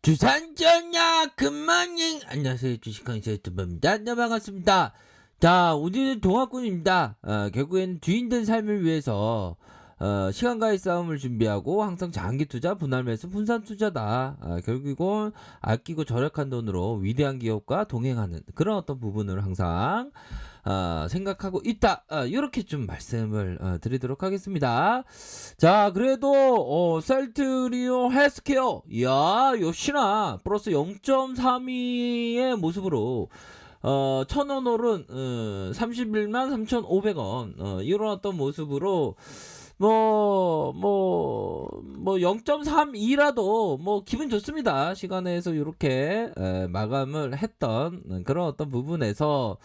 주산전야 굿모닝. 안녕하세요, 주식강사 유튜버입니다. 네, 반갑습니다. 자, 오늘은 동학군입니다. 결국엔 뒤흔든 삶을 위해서 시간과의 싸움을 준비하고 항상 장기 투자, 분할 매수, 분산 투자다. 결국은 아끼고 절약한 돈으로 위대한 기업과 동행하는 그런 어떤 부분을 항상 생각하고 있다. 이렇게 좀 말씀을 드리도록 하겠습니다. 자, 그래도 셀트리온 헬스케어, 이야, 역시나 플러스 0.32의 모습으로 1000원 오른 31만 3,500원 이런 어떤 모습으로 0.32라도 뭐 기분 좋습니다. 시간에서 이렇게 마감을 했던 그런 어떤 부분에서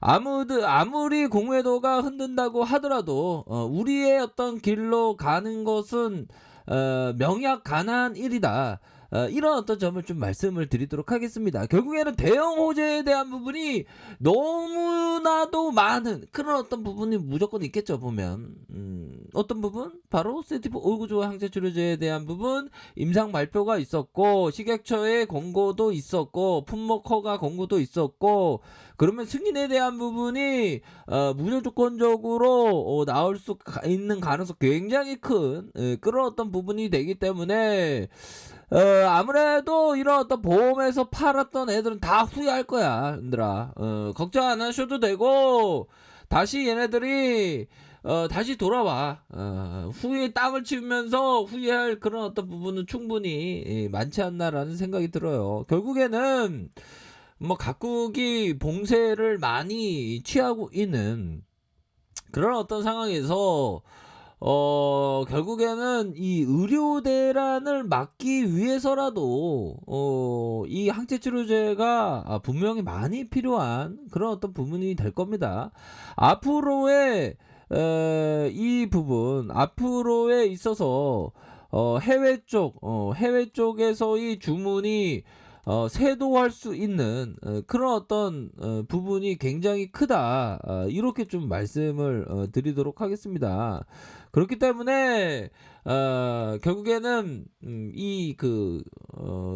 아무리 공매도가 흔든다고 하더라도 우리의 어떤 길로 가는 것은 명약 가난한 일이다. 이런 어떤 점을 좀 말씀을 드리도록 하겠습니다. 결국에는 대형 호재에 대한 부분이 너무나도 많은 그런 어떤 부분이 무조건 있겠죠. 보면 어떤 부분? 바로 세티프 올구조와 항체 치료제에 대한 부분 임상 발표가 있었고, 식약처의 권고도 있었고, 품목 허가 권고도 있었고, 그러면 승인에 대한 부분이 무조건적으로 나올 수 있는 가능성 굉장히 큰 그런 어떤 부분이 되기 때문에 아무래도 이런 어떤 보험에서 팔았던 애들은 다 후회할 거야, 얘들아. 걱정 안 하셔도 되고, 다시 얘네들이 다시 돌아와. 후회에 땀을 치우면서 후회할 그런 어떤 부분은 충분히 많지 않나라는 생각이 들어요. 결국에는 뭐 각국이 봉쇄를 많이 취하고 있는 그런 어떤 상황에서 결국에는 이 의료 대란을 막기 위해서라도 이 항체 치료제가 분명히 많이 필요한 그런 어떤 부분이 될 겁니다. 앞으로의 이 부분 앞으로에 있어서 해외 쪽에서의 주문이 세도할 수 있는 그런 어떤 부분이 굉장히 크다. 이렇게 좀 말씀을 드리도록 하겠습니다. 그렇기 때문에 결국에는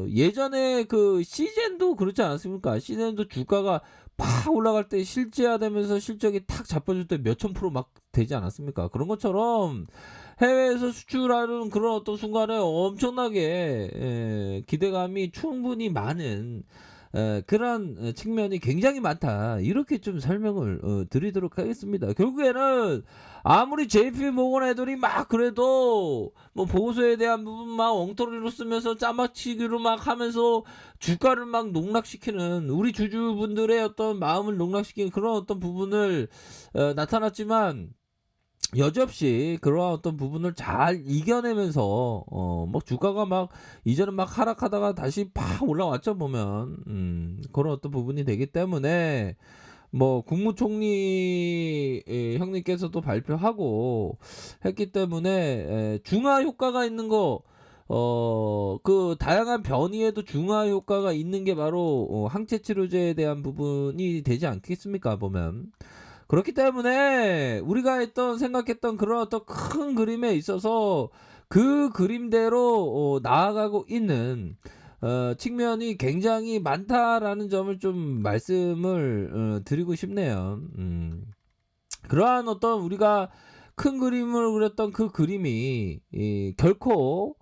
예전에 그 시젠도 그렇지 않았습니까? 시젠도 주가가 팍 올라갈 때 실제화되면서 실적이 탁 잡혀줄 때 몇천 프로 막 되지 않았습니까? 그런 것처럼 해외에서 수출하는 그런 어떤 순간에 엄청나게 기대감이 충분히 많은 그런 측면이 굉장히 많다. 이렇게 좀 설명을 드리도록 하겠습니다. 결국에는 아무리 JP 모건 애들이 막 그래도 뭐 보수에 대한 부분 막 엉터리로 쓰면서 짜맞추기로 막 하면서 주가를 막 농락시키는 우리 주주분들의 어떤 마음을 농락시키는 그런 어떤 부분을 나타났지만, 여지없이 그러한 어떤 부분을 잘 이겨내면서 막 주가가 막 이전에 막 하락하다가 다시 팍 올라왔죠. 보면 그런 어떤 부분이 되기 때문에 뭐 국무총리 형님께서도 발표하고 했기 때문에 중화 효과가 있는 거, 그 다양한 변이에도 중화 효과가 있는 게 바로 항체 치료제에 대한 부분이 되지 않겠습니까? 보면 그렇기 때문에 우리가 생각했던 그런 어떤 큰 그림에 있어서 그 그림대로 나아가고 있는 측면이 굉장히 많다라는 점을 좀 말씀을 드리고 싶네요. 그러한 어떤 우리가 큰 그림을 그렸던 그 그림이 결코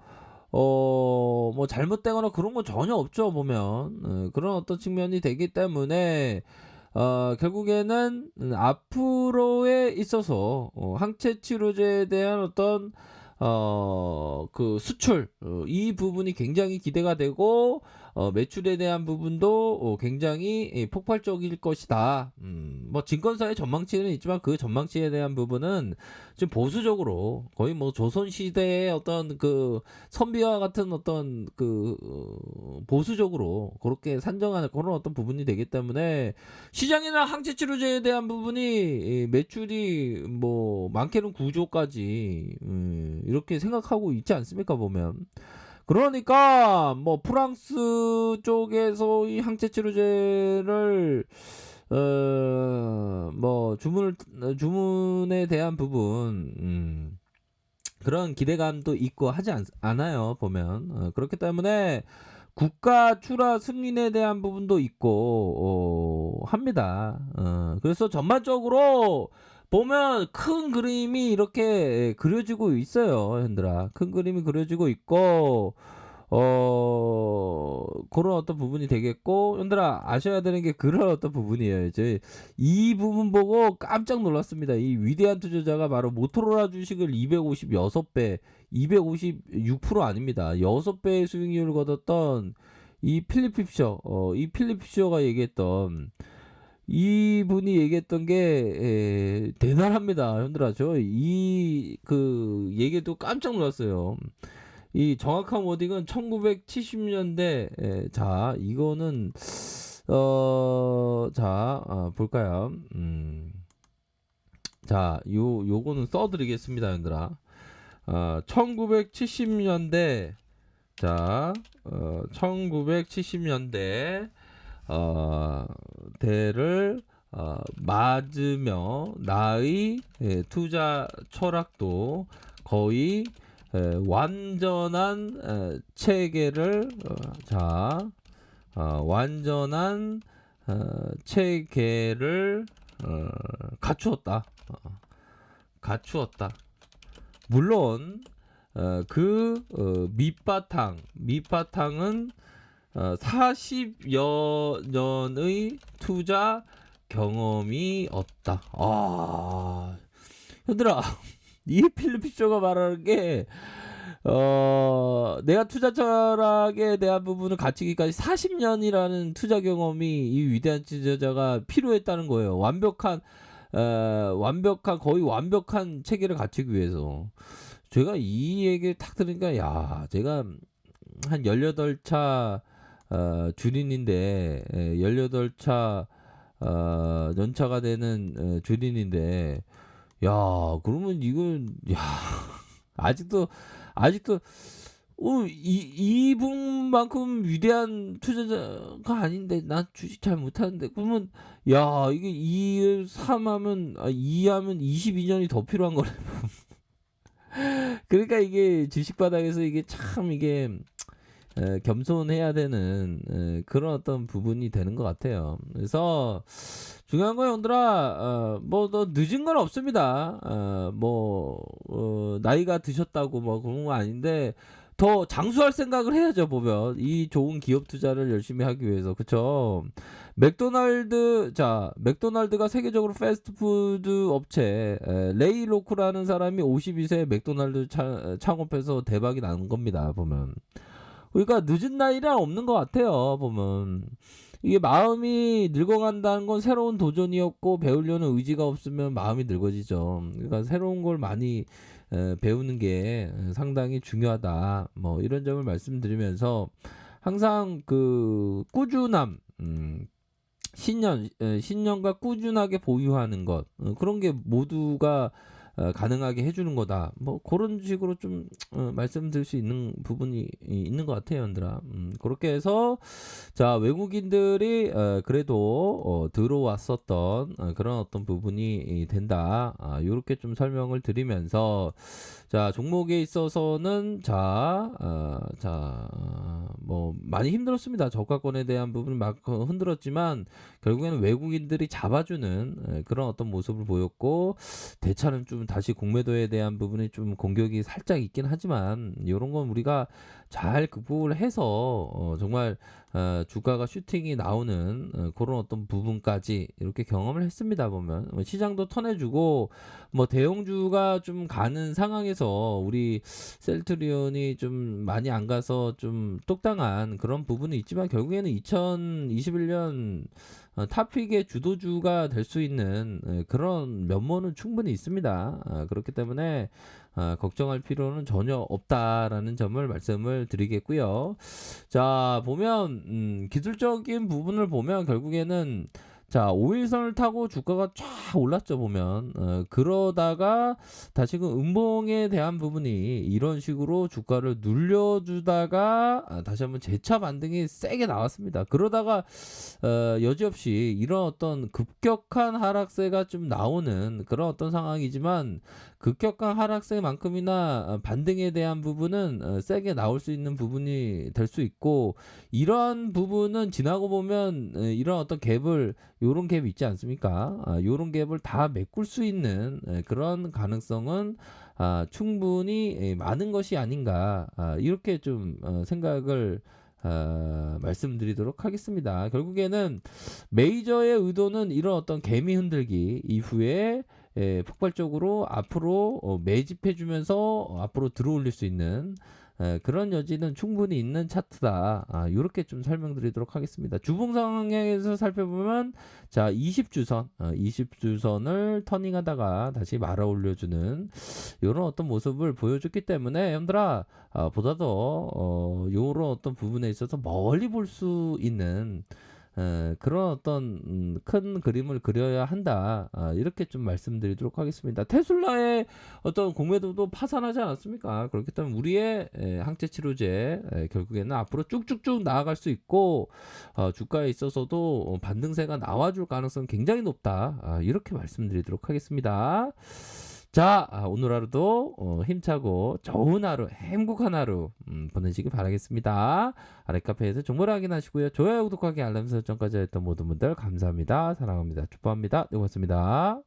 뭐 잘못되거나 그런 건 전혀 없죠. 보면 그런 어떤 측면이 되기 때문에 결국에는 앞으로에 있어서 항체 치료제에 대한 어떤 그 수출, 이 부분이 굉장히 기대가 되고 매출에 대한 부분도 굉장히 폭발적일 것이다. 뭐 증권사의 전망치는 있지만 그 전망치에 대한 부분은 좀 보수적으로 거의 뭐 조선 시대의 어떤 그 선비와 같은 어떤 그 보수적으로 그렇게 산정하는 그런 어떤 부분이 되기 때문에 시장이나 항체 치료제에 대한 부분이 매출이 뭐 많게는 9조까지 이렇게 생각하고 있지 않습니까? 보면 그러니까 뭐 프랑스 쪽에서 이 항체 치료제를 뭐 주문에 대한 부분 그런 기대감도 있고 하지 않아요. 보면 그렇기 때문에 국가 출하 승인에 대한 부분도 있고 합니다. 그래서 전반적으로 보면 큰 그림이 이렇게 그려지고 있어요, 현들아. 큰 그림이 그려지고 있고 그런 어떤 부분이 되겠고, 현들아 아셔야 되는 게 그런 어떤 부분이에요. 이제 이 부분 보고 깜짝 놀랐습니다. 이 위대한 투자자가 바로 모토로라 주식을 256배, 256% 아닙니다. 6배의 수익률을 거뒀던 이 필립 피셔, 이 필립 피셔가 얘기했던, 이분이 얘기했던 게 대단합니다, 현들아. 저 이 그 얘기도 깜짝 놀랐어요. 이 정확한 워딩은 1970년대. 자 이거는 볼까요? 자 요거는 써드리겠습니다, 얘들아. 1970년대. 자 1970년대 대를 맞으며 나의 투자 철학도 거의 완전한 체계를 완전한 체계를 갖추었다. 갖추었다. 물론 밑바탕은 40여 년의 투자 경험이 없다. 현들아, 이 필립 피셔가 말하는 게 내가 투자 철학에 대한 부분을 갖추기까지 40년이라는 투자 경험이 이 위대한 투자자가 필요했다는 거예요. 거의 완벽한 체계를 갖추기 위해서. 제가 이 얘기를 딱 들으니까, 야, 제가 한 18차 주린인데, 18차 연차가 되는 주린인데, 야, 그러면 이건, 야, 아직도 이분만큼 위대한 투자자가 아닌데 난 주식 잘 못하는데, 그러면 야, 이게 2하면 22년이 더 필요한 거네. 그러니까 이게 주식 바닥에서 이게 참 이게 겸손해야 되는 그런 어떤 부분이 되는 것 같아요. 그래서 중요한 거, 형들아, 뭐 너 늦은 건 없습니다. 나이가 드셨다고 뭐 그런 거 아닌데 더 장수할 생각을 해야죠. 보면 이 좋은 기업 투자를 열심히 하기 위해서. 그쵸? 맥도날드가 세계적으로 패스트푸드 업체, 레이 로크라는 사람이 52세에 맥도날드 창업해서 대박이 나는 겁니다. 보면. 그러니까 늦은 나이란 없는 것 같아요. 보면 이게 마음이 늙어간다는 건 새로운 도전이었고, 배우려는 의지가 없으면 마음이 늙어지죠. 그러니까 새로운 걸 많이 배우는 게 상당히 중요하다. 뭐 이런 점을 말씀드리면서 항상 그 꾸준함, 신념과 꾸준하게 보유하는 것, 그런 게 모두가 가능하게 해주는 거다. 뭐 그런 식으로 좀 말씀드릴 수 있는 부분이 있는 것 같아요, 현들아. 그렇게 해서 자, 외국인들이 그래도 들어왔었던 그런 어떤 부분이 된다. 요렇게 좀 설명을 드리면서, 자, 종목에 있어서는 뭐 많이 힘들었습니다. 저가권에 대한 부분이 막 흔들었지만 결국에는 외국인들이 잡아주는 그런 어떤 모습을 보였고, 대차는 좀 다시 공매도에 대한 부분이 좀 공격이 살짝 있긴 하지만 이런 건 우리가 잘 극복을 해서 정말 주가가 슈팅이 나오는 그런 어떤 부분까지 이렇게 경험을 했습니다. 보면 시장도 턴해주고, 뭐 대형주가 좀 가는 상황에서 우리 셀트리온이 좀 많이 안 가서 좀 똑당한 그런 부분이 있지만, 결국에는 2021년 탑픽의 주도주가 될 수 있는 그런 면모는 충분히 있습니다. 그렇기 때문에 걱정할 필요는 전혀 없다라는 점을 말씀을 드리겠고요. 자, 보면 기술적인 부분을 보면 결국에는, 자, 5일선을 타고 주가가 쫙 올랐죠. 보면 그러다가 다시금 음봉에 대한 부분이 이런 식으로 주가를 눌려주다가 다시 한번 재차 반등이 세게 나왔습니다. 그러다가 여지없이 이런 어떤 급격한 하락세가 좀 나오는 그런 어떤 상황이지만, 급격한 하락세만큼이나 반등에 대한 부분은 세게 나올 수 있는 부분이 될 수 있고, 이런 부분은 지나고 보면 이런 어떤 갭을, 요런 갭이 있지 않습니까? 요런 갭을 다 메꿀 수 있는 그런 가능성은 충분히 많은 것이 아닌가, 이렇게 좀 생각을 말씀드리도록 하겠습니다. 결국에는 메이저의 의도는 이런 어떤 개미 흔들기 이후에 폭발적으로 앞으로 매집해 주면서 앞으로 들어올릴 수 있는 그런 여지는 충분히 있는 차트다. 요렇게 좀 설명드리도록 하겠습니다. 주봉 상황에서 살펴보면, 자, 20주선, 20주선을 터닝하다가 다시 말아 올려주는 요런 어떤 모습을 보여줬기 때문에, 형들아, 보다 더 요런 어떤 부분에 있어서 멀리 볼 수 있는 그런 어떤 큰 그림을 그려야 한다. 이렇게 좀 말씀드리도록 하겠습니다. 테슬라의 어떤 공매도도 파산하지 않았습니까? 그렇기 때문에 우리의 항체 치료제 결국에는 앞으로 쭉쭉쭉 나아갈 수 있고, 주가에 있어서도 반등세가 나와줄 가능성 굉장히 높다. 이렇게 말씀드리도록 하겠습니다. 자, 오늘 하루도 힘차고 좋은 하루, 행복한 하루 보내시기 바라겠습니다. 아래 카페에서 정보를 확인하시고요. 좋아요, 구독하기, 알람 설정까지 했던 모든 분들 감사합니다. 사랑합니다. 축복합니다. 네, 고맙습니다.